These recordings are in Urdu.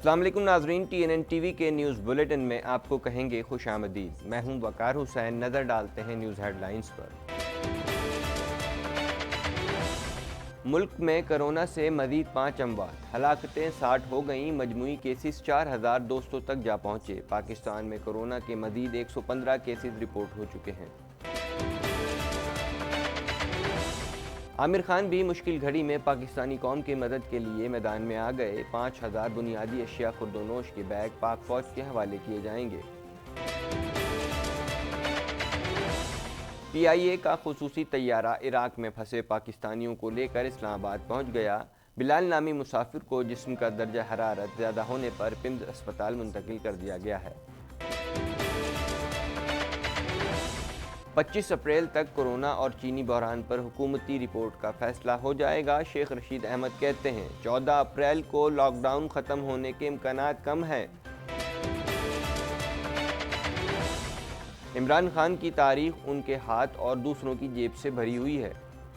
السلام علیکم ناظرین، TNN TV کے نیوز بلیٹن میں آپ کو کہیں گے خوش آمدید۔ میں ہوں وقار حسین۔ نظر ڈالتے ہیں نیوز ہیڈ لائنز پر۔ ملک میں کرونا سے مزید 5 اموات، ہلاکتیں 60 ہو گئیں، مجموعی کیسز 4200 تک جا پہنچے۔ پاکستان میں کرونا کے مزید 115 کیسز رپورٹ ہو چکے ہیں۔ عامر خان بھی مشکل گھڑی میں پاکستانی قوم کی مدد کے لیے میدان میں آ گئے۔ 5000 بنیادی اشیاء خورد و نوش کے بیگ پاک فوج کے حوالے کیے جائیں گے۔ PIA کا خصوصی طیارہ عراق میں پھنسے پاکستانیوں کو لے کر اسلام آباد پہنچ گیا۔ بلال نامی مسافر کو جسم کا درجہ حرارت زیادہ ہونے پر پمز اسپتال منتقل کر دیا گیا ہے۔ 25 اپریل تک کرونا اور چینی بحران پر حکومتی رپورٹ کا فیصلہ ہو جائے گا۔ شیخ رشید احمد کہتے ہیں 14 اپریل کو لاک ڈاؤن ختم ہونے کے امکانات کم ہیں۔ عمران خان کی تاریخ ان کے ہاتھ اور دوسروں کی جیب سے بھری ہوئی ہے۔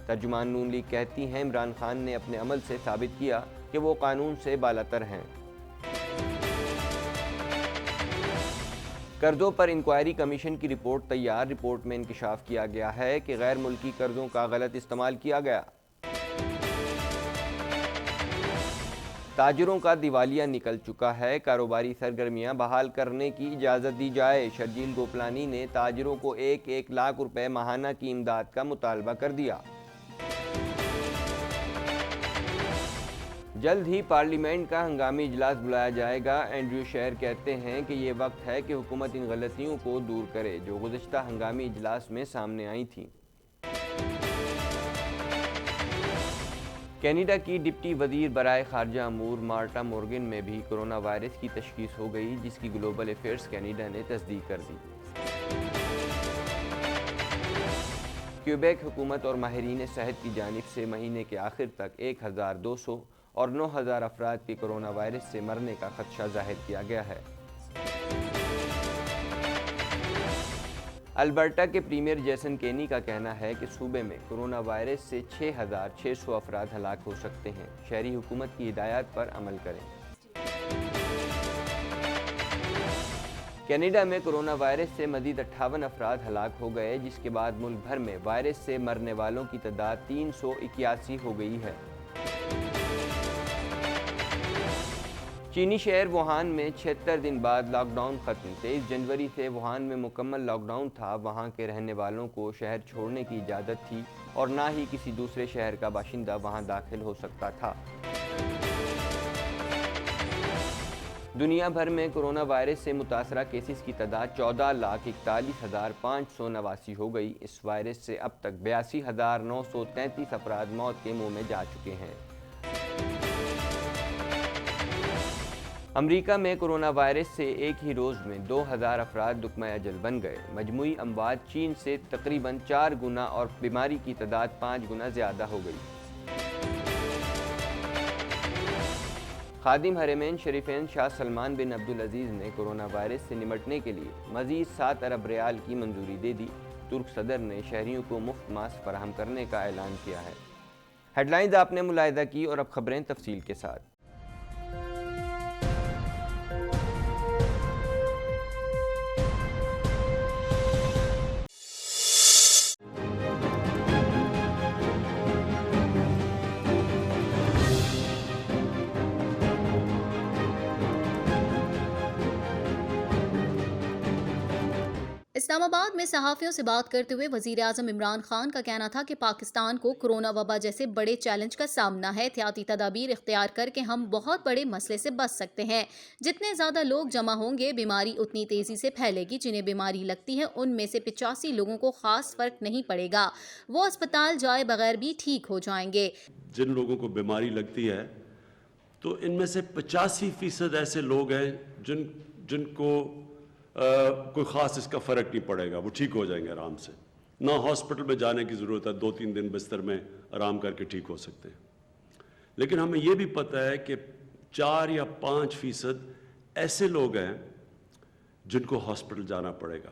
ترجمان نون لیگ کہتی ہیں عمران خان نے اپنے عمل سے ثابت کیا کہ وہ قانون سے بالاتر ہیں۔ قرضوں پر انکوائری کمیشن کی رپورٹ تیار۔ رپورٹ میں انکشاف کیا گیا ہے کہ غیر ملکی قرضوں کا غلط استعمال کیا گیا۔ تاجروں کا دیوالیہ نکل چکا ہے، کاروباری سرگرمیاں بحال کرنے کی اجازت دی جائے۔ شرجیل گوپلانی نے تاجروں کو 1 لاکھ روپے ماہانہ کی امداد کا مطالبہ کر دیا۔ جلد ہی پارلیمنٹ کا ہنگامی اجلاس بلایا جائے گا۔ اینڈریو شیر کہتے ہیں کہ یہ وقت ہے کہ حکومت ان غلطیوں کو دور کرے جو گزشتہ ہنگامی اجلاس میں سامنے آئی تھیں۔ کینیڈا کی ڈپٹی وزیر برائے خارجہ امور مارٹا مورگن میں بھی کرونا وائرس کی تشخیص ہو گئی، جس کی گلوبل افیئرز کینیڈا نے تصدیق کر دی۔ کیوبیک حکومت اور ماہرین صحت کی جانب سے مہینے کے آخر تک 1200 اور 9000 افراد کے کرونا وائرس سے مرنے کا خدشہ ظاہر کیا گیا ہے۔ البرٹا کے پریمیئر جیسن کینی کا کہنا ہے کہ صوبے میں کرونا وائرس سے 6600 افراد ہلاک ہو سکتے ہیں۔ شہری حکومت کی ہدایات پر عمل کریں۔ کینیڈا میں کرونا وائرس سے مزید 58 افراد ہلاک ہو گئے، جس کے بعد ملک بھر میں وائرس سے مرنے والوں کی تعداد 381 ہو گئی ہے۔ چینی شہر ووہان میں 76 دن بعد لاک ڈاؤن ختم۔ 23 جنوری سے ووہان میں مکمل لاک ڈاؤن تھا۔ وہاں کے رہنے والوں کو شہر چھوڑنے کی اجازت تھی اور نہ ہی کسی دوسرے شہر کا باشندہ وہاں داخل ہو سکتا تھا۔ دنیا بھر میں کرونا وائرس سے متاثرہ کیسز کی تعداد 14,41,589 ہو گئی۔ اس وائرس سے اب تک 82,933 افراد موت کے منہ میں جا چکے ہیں۔ امریکہ میں کرونا وائرس سے ایک ہی روز میں 2000 افراد دکمہ اجل بن گئے۔ مجموعی اموات چین سے تقریباً 4 گنا اور بیماری کی تعداد 5 گنا زیادہ ہو گئی۔ خادم حرمین شریفین شاہ سلمان بن عبدالعزیز نے کرونا وائرس سے نمٹنے کے لیے مزید 7 ارب ریال کی منظوری دے دی۔ ترک صدر نے شہریوں کو مفت ماسک فراہم کرنے کا اعلان کیا ہے۔ ہیڈ لائنز آپ نے ملاحظہ کی اور اب خبریں تفصیل کے ساتھ۔ اسلام آباد میں صحافیوں سے بات کرتے ہوئے وزیر اعظم عمران خان کا کہنا تھا کہ پاکستان کو کرونا وبا جیسے بڑے چیلنج کا سامنا ہے۔ احتیاطی تدابیر اختیار کر کے ہم بہت بڑے مسئلے سے بچ سکتے ہیں۔ جتنے زیادہ لوگ جمع ہوں گے بیماری اتنی تیزی سے پھیلے گی۔ جنہیں بیماری لگتی ہے ان میں سے 85 لوگوں کو خاص فرق نہیں پڑے گا، وہ اسپتال جائے بغیر بھی ٹھیک ہو جائیں گے۔ جن لوگوں کو بیماری لگتی ہے تو ان میں سے 85% ایسے لوگ ہیں جن کو کوئی خاص اس کا فرق نہیں پڑے گا، وہ ٹھیک ہو جائیں گے آرام سے، نہ ہاسپٹل میں جانے کی ضرورت ہے، 2-3 دن بستر میں آرام کر کے ٹھیک ہو سکتے ہیں۔ لیکن ہمیں یہ بھی پتہ ہے کہ 4 یا 5% ایسے لوگ ہیں جن کو ہاسپٹل جانا پڑے گا،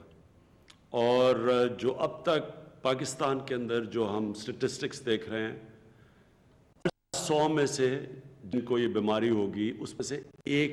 اور جو اب تک پاکستان کے اندر جو ہم سٹیٹسٹکس دیکھ رہے ہیں، 100 میں سے جن کو یہ بیماری ہوگی اس میں سے 1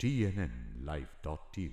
TNNlive.tv।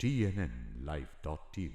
TNNlive.tv।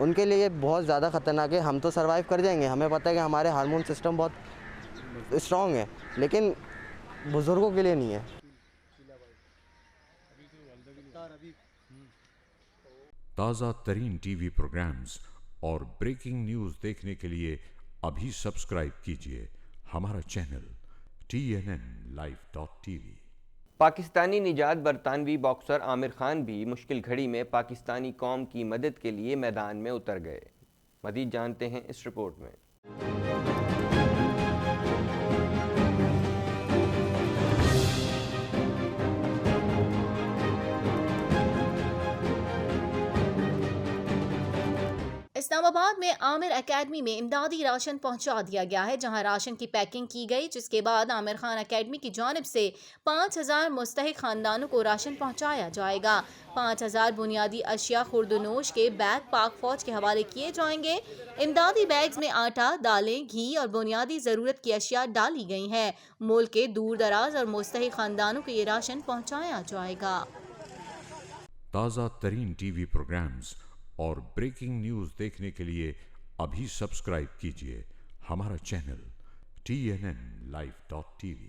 ان کے لیے بہت زیادہ خطرناک ہے. ہم تو سروائیو کر جائیں گے, ہمیں پتہ ہے کہ ہمارے ہارمون سسٹم بہت اسٹرانگ ہے, لیکن بزرگوں کے لیے نہیں ہے. تازہ ترین ٹی وی پروگرامز اور بریکنگ نیوز دیکھنے کے لیے ابھی سبسکرائب کیجیے ہمارا چینل TNNLive.tv. پاکستانی نژاد برطانوی باکسر عامر خان بھی مشکل گھڑی میں پاکستانی قوم کی مدد کے لیے میدان میں اتر گئے. مزید جانتے ہیں اس رپورٹ میں. اسلام آباد میں عامر اکیڈمی میں امدادی راشن پہنچا دیا گیا ہے، جہاں راشن کی پیکنگ کی گئی، جس کے بعد عامر خان اکیڈمی کی جانب سے 5000 مستحق خاندانوں کو راشن پہنچایا جائے گا. 5000 بنیادی اشیاء خوردونوش کے بیگ پاک فوج کے حوالے کیے جائیں گے. امدادی بیگز میں آٹا، دالیں، گھی اور بنیادی ضرورت کی اشیاء ڈالی گئی ہیں. ملک کے دور دراز اور مستحق خاندانوں کو یہ راشن پہنچایا جائے گا. تازہ ترین ٹی وی پروگرامز اور بریکنگ نیوز دیکھنے کے لیے ابھی سبسکرائب کیجیے ہمارا چینل TNNLive.tv.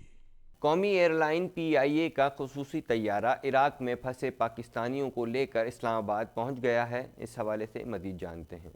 قومی ایئر لائن PIA کا خصوصی طیارہ عراق میں پھنسے پاکستانیوں کو لے کر اسلام آباد پہنچ گیا ہے. اس حوالے سے مزید جانتے ہیں.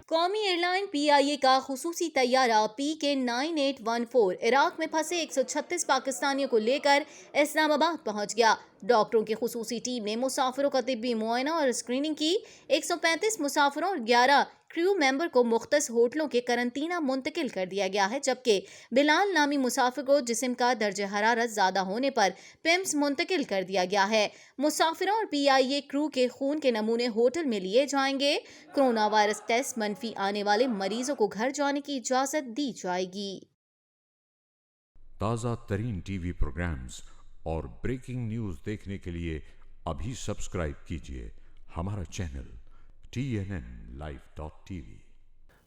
قومی ایئر لائن PIA کا خصوصی طیارہ PK9814 عراق میں پھنسے 136 پاکستانیوں کو لے کر اسلام آباد پہنچ گیا. ڈاکٹروں کی خصوصی ٹیم نے مسافروں کا طبی معائنہ اور اسکریننگ کی. 135 مسافروں اور 11 کریو ممبر کو مختص ہوٹلوں کے قرنطینہ منتقل کر دیا گیا ہے، جبکہ بلال نامی مسافر کو جسم کا درجہ حرارت زیادہ ہونے پر PIMS منتقل کر دیا گیا ہے. مسافروں اور PIA کرو کے خون کے نمونے ہوٹل میں لیے جائیں گے. کرونا وائرس ٹیسٹ منفی آنے والے مریضوں کو گھر جانے کی اجازت دی جائے گی. تازہ ترین ٹی وی پروگرامز اور بریکنگ نیوز دیکھنے کے لیے ابھی سبسکرائب کیجیے ہمارا چینل TNNLive.tv.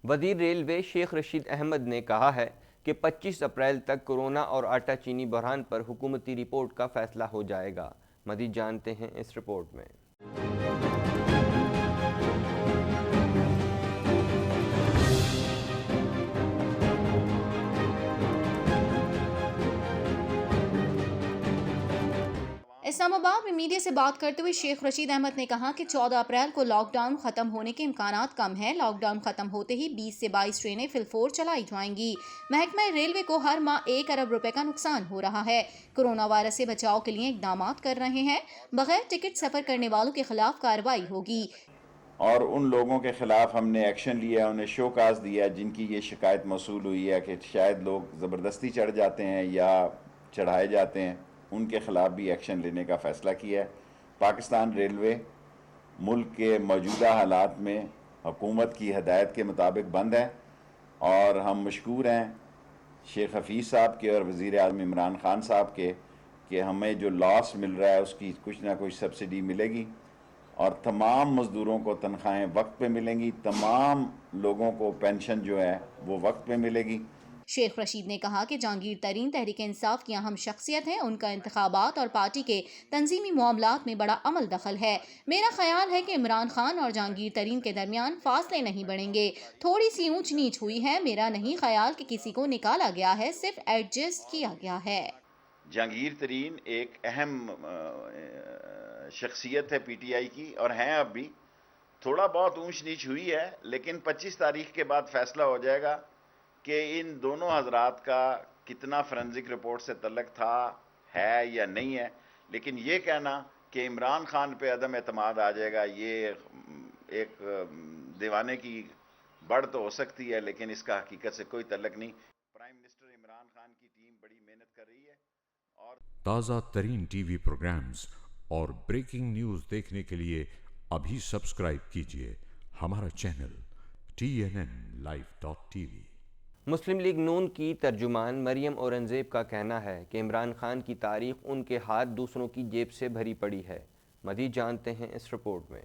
وزیر ریلوے شیخ رشید احمد نے کہا ہے کہ 25 اپریل تک کورونا اور آٹا چینی بحران پر حکومتی رپورٹ کا فیصلہ ہو جائے گا. مزید جانتے ہیں اس رپورٹ میں. اسلام آباد میں میڈیا سے بات کرتے ہوئے شیخ رشید احمد نے کہا کہ 14 اپریل کو لاک ڈاؤن ختم ہونے کے امکانات کم ہیں. لاک ڈاؤن ختم ہوتے ہی 20 سے 22 ٹرینیں فل فور چلائی جائیں گی. محکمہ ریلوے کو ہر ماہ 1 ارب روپے کا نقصان ہو رہا ہے. کورونا وائرس سے بچاؤ کے لیے اقدامات کر رہے ہیں. بغیر ٹکٹ سفر کرنے والوں کے خلاف کارروائی ہوگی. اور ان لوگوں کے خلاف ہم نے ایکشن لیا، انہیں شو کاز دیا جن کی یہ شکایت موصول ہوئی ہے کہ شاید لوگ زبردستی چڑھ جاتے ہیں یا چڑھائے جاتے ہیں. ان کے خلاف بھی ایکشن لینے کا فیصلہ کیا ہے. پاکستان ریلوے ملک کے موجودہ حالات میں حکومت کی ہدایت کے مطابق بند ہے، اور ہم مشکور ہیں شیخ حفیظ صاحب کے اور وزیر اعظم عمران خان صاحب کے کہ ہمیں جو لاس مل رہا ہے اس کی کچھ نہ کچھ سبسڈی ملے گی، اور تمام مزدوروں کو تنخواہیں وقت پہ ملیں گی، تمام لوگوں کو پینشن جو ہے وہ وقت پہ ملے گی. شیخ رشید نے کہا کہ جہانگیر ترین تحریک انصاف کی اہم شخصیت ہیں. ان کا انتخابات اور پارٹی کے تنظیمی معاملات میں بڑا عمل دخل ہے. میرا خیال ہے کہ عمران خان اور جہانگیر ترین کے درمیان فاصلے نہیں بڑھیں گے. تھوڑی سی اونچ نیچ ہوئی ہے. میرا نہیں خیال کہ کسی کو نکالا گیا ہے، صرف ایڈجسٹ کیا گیا ہے. جہانگیر ترین ایک اہم شخصیت ہے PTI کی، اور ہیں اب بھی. تھوڑا بہت اونچ نیچ ہوئی ہے، لیکن 25 تاریخ کے بعد فیصلہ ہو جائے گا کہ ان دونوں حضرات کا کتنا فورنزک رپورٹ سے تعلق تھا، ہے یا نہیں ہے. لیکن یہ کہنا کہ عمران خان پہ عدم اعتماد آ جائے گا، یہ ایک دیوانے کی بڑھ تو ہو سکتی ہے، لیکن اس کا حقیقت سے کوئی تعلق نہیں. پرائم منسٹر عمران خان کی ٹیم بڑی محنت کر رہی ہے. اور تازہ ترین ٹی وی پروگرامز اور بریکنگ نیوز دیکھنے کے لیے ابھی سبسکرائب کیجیے ہمارا چینل TNNLive.tv. مسلم لیگ نون کی ترجمان مریم اورنگزیب کا کہنا ہے کہ عمران خان کی تاریخ ان کے ہاتھ دوسروں کی جیب سے بھری پڑی ہے. مزید جانتے ہیں اس رپورٹ میں.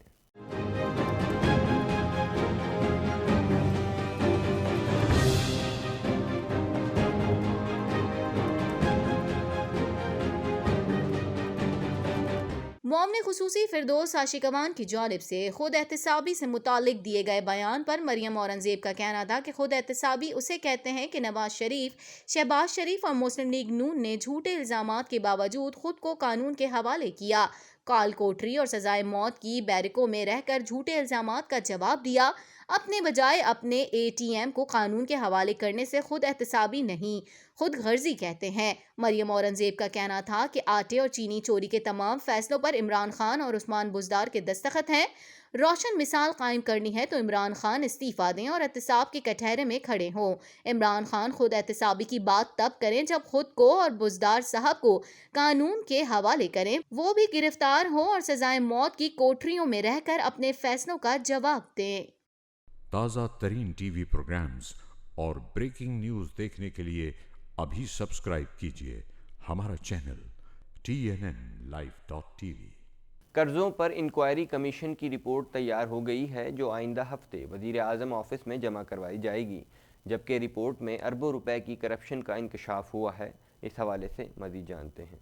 معاون خصوصی فردوس عاشقوان کی جانب سے خود احتسابی سے متعلق دیے گئے بیان پر مریم اورنگزیب کا کہنا تھا کہ خود احتسابی اسے کہتے ہیں کہ نواز شریف، شہباز شریف اور مسلم لیگ نون نے جھوٹے الزامات کے باوجود خود کو قانون کے حوالے کیا، کال کوٹری اور سزائے موت کی بیرکوں میں رہ کر جھوٹے الزامات کا جواب دیا، اپنے بجائے اپنے اے ٹی ایم کو قانون کے حوالے کرنے سے خود احتسابی نہیں، خود غرضی کہتے ہیں۔ مریم اورنگزیب کا کہنا تھا کہ آٹے اور چینی چوری کے تمام فیصلوں پر عمران خان اور عثمان بزدار کے دستخط ہیں۔ روشن مثال قائم کرنی ہے تو عمران خان استعفیٰ دیں اور احتساب کے کٹہرے میں کھڑے ہوں۔ عمران خان خود احتسابی کی بات تب کریں جب خود کو اور بزدار صاحب کو قانون کے حوالے کریں، وہ بھی گرفتار ہوں اور سزائے موت کی کوٹریوں میں رہ کر اپنے فیصلوں کا جواب دیں۔ تازہ ترین ٹی وی پروگرامز اور بریکنگ نیوز دیکھنے کے لیے ابھی سبسکرائب کیجیے ہمارا چینل TNNLive.tv۔ قرضوں پر انکوائری کمیشن کی رپورٹ تیار ہو گئی ہے جو آئندہ ہفتے وزیر اعظم آفس میں جمع کروائی جائے گی، جبکہ رپورٹ میں اربوں روپے کی کرپشن کا انکشاف ہوا ہے۔ اس حوالے سے مزید جانتے ہیں۔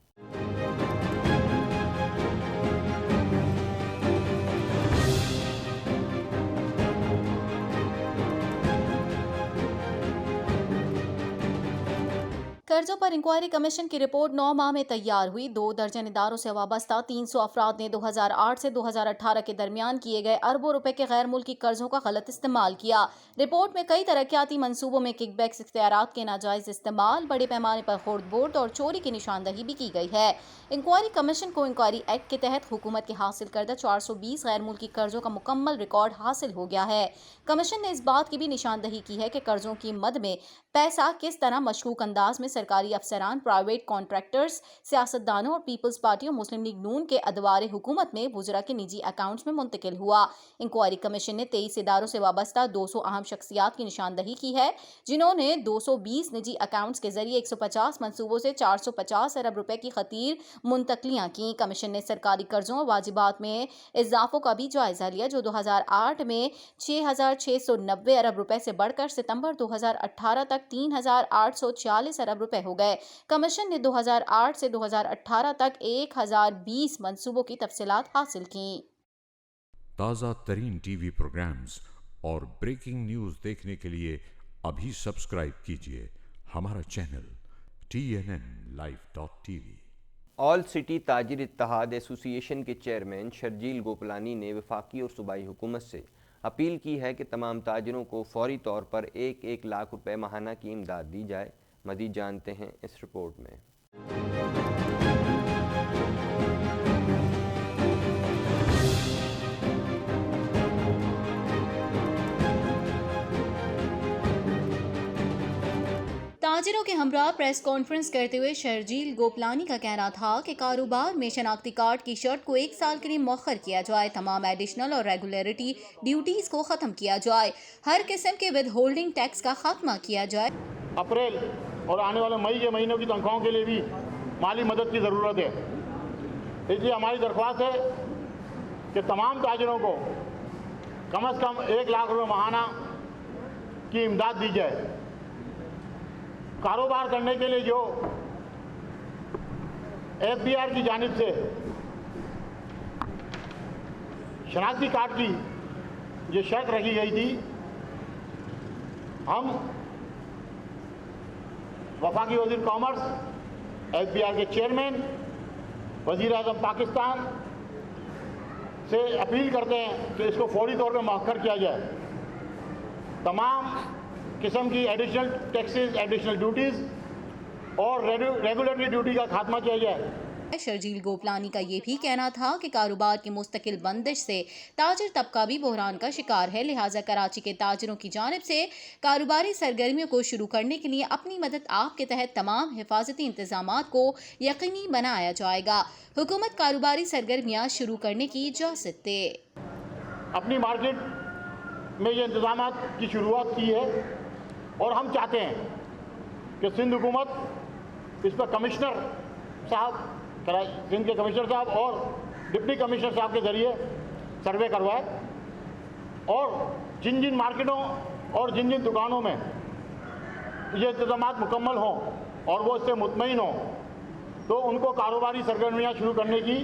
قرضوں پر انکوائری کمیشن کی رپورٹ 9 ماہ میں تیار ہوئی۔ 2 درجن اداروں سے وابستہ 300 افراد نے 2008 سے 2018 کے درمیان کیے گئے اربوں روپے کے غیر ملکی قرضوں کا غلط استعمال کیا۔ رپورٹ میں کئی ترقیاتی منصوبوں میں کک بیکس، اختیارات کے ناجائز استعمال، بڑے پیمانے پر خرد برد اور چوری کی نشاندہی بھی کی گئی ہے۔ انکوائری کمیشن کو انکوائری ایکٹ کے تحت حکومت کے حاصل کردہ 420 غیر ملکی قرضوں کا مکمل ریکارڈ حاصل ہو گیا ہے۔ کمیشن نے اس بات کی بھی نشاندہی کی ہے کہ قرضوں کی مد میں پیسہ کس طرح مشکوک انداز میں سرکاری افسران، پرائیویٹ کانٹریکٹرز، سیاستدانوں اور پیپلز پارٹی اور مسلم لیگ نون کے ادوار حکومت میں وزراء کے نجی اکاؤنٹس میں منتقل ہوا۔ انکوائری کمیشن نے 23 اداروں سے وابستہ 200 اہم شخصیات کی نشاندہی کی ہے، جنہوں نے 220 نجی اکاؤنٹس کے ذریعے 150 منصوبوں سے 450 ارب روپے کی خطیر منتقلیاں کیں۔ کمیشن نے سرکاری قرضوں اور واجبات میں اضافوں کا بھی جائزہ لیا، جو 2008 میں 6,690 ارب روپے سے بڑھ کر ستمبر 2018 تک 3,840 ارب روپے ہو گئے۔ کمیشن نے 2008 سے 2018 تک 1,020 منصوبوں کی تفصیلات حاصل کیں۔ تازہ ترین ٹی وی پروگرامز اور بریکنگ نیوز دیکھنے کے لیے ابھی سبسکرائب کیجیے ہمارا چینل TNNLive.tv۔ آل سٹی تاجر اتحاد ایسوسی ایشن کے چیئرمین شرجیل گوپلانی نے وفاقی اور صوبائی حکومت سے اپیل کی ہے کہ تمام تاجروں کو فوری طور پر 1 لاکھ روپے ماہانہ کی امداد دی جائے۔ مزید جانتے ہیں اس رپورٹ میں۔ تاجروں کے ہمراہ پریس کانفرنس کرتے ہوئے شرجیل گوپلانی کا کہنا تھا کہ کاروبار میں شناختی کارڈ کی شرط کو 1 سال کے لیے مؤخر کیا جائے، تمام ایڈیشنل اور ریگولیٹری ڈیوٹیز کو ختم کیا جائے، ہر قسم کے ود ہولڈنگ ٹیکس کا خاتمہ کیا جائے۔ اپریل اور آنے والے مئی کے مہینوں کی تنخواہوں کے لیے بھی مالی مدد کی ضرورت ہے، اس لیے ہماری درخواست ہے کہ تمام تاجروں کو کم از کم 1 لاکھ روپے ماہانہ کی امداد دی جائے۔ کاروبار کرنے کے لیے جو FBR کی جانب سے شناختی کارڈ کی جو شرط رکھی گئی تھی، ہم وفاقی وزیر کامرس، FBR کے چیئرمین، وزیر اعظم پاکستان سے اپیل کرتے ہیں کہ اس کو فوری طور پہ مؤخر کیا جائے، تمام قسم کی ایڈیشنل ٹیکسز، ایڈیشنل ڈیوٹیز اور ریگولیٹری ڈیوٹی کا خاتمہ کیا جائے۔ شرجیل گوپلانی کا یہ بھی کہنا تھا کہ کاروبار کی مستقل بندش سے تاجر طبقہ بھی بحران کا شکار ہے، لہٰذا کراچی کے تاجروں کی جانب سے کاروباری سرگرمیوں کو شروع کرنے کے لیے اپنی مدد آپ کے تحت تمام حفاظتی انتظامات کو یقینی بنایا جائے گا۔ حکومت کاروباری سرگرمیاں شروع کرنے کی اجازت دے۔ اپنی مارکیٹ میں یہ انتظامات کی شروعات کی ہے اور ہم چاہتے ہیں کہ سندھ حکومت اس پر کمشنر صاحب، سندھ کے کمشنر صاحب اور ڈپٹی کمشنر صاحب کے ذریعے سروے کروائے، اور جن جن مارکیٹوں اور جن جن دکانوں میں یہ انتظامات مکمل ہوں اور وہ اس سے مطمئن ہوں تو ان کو کاروباری سرگرمیاں شروع کرنے کی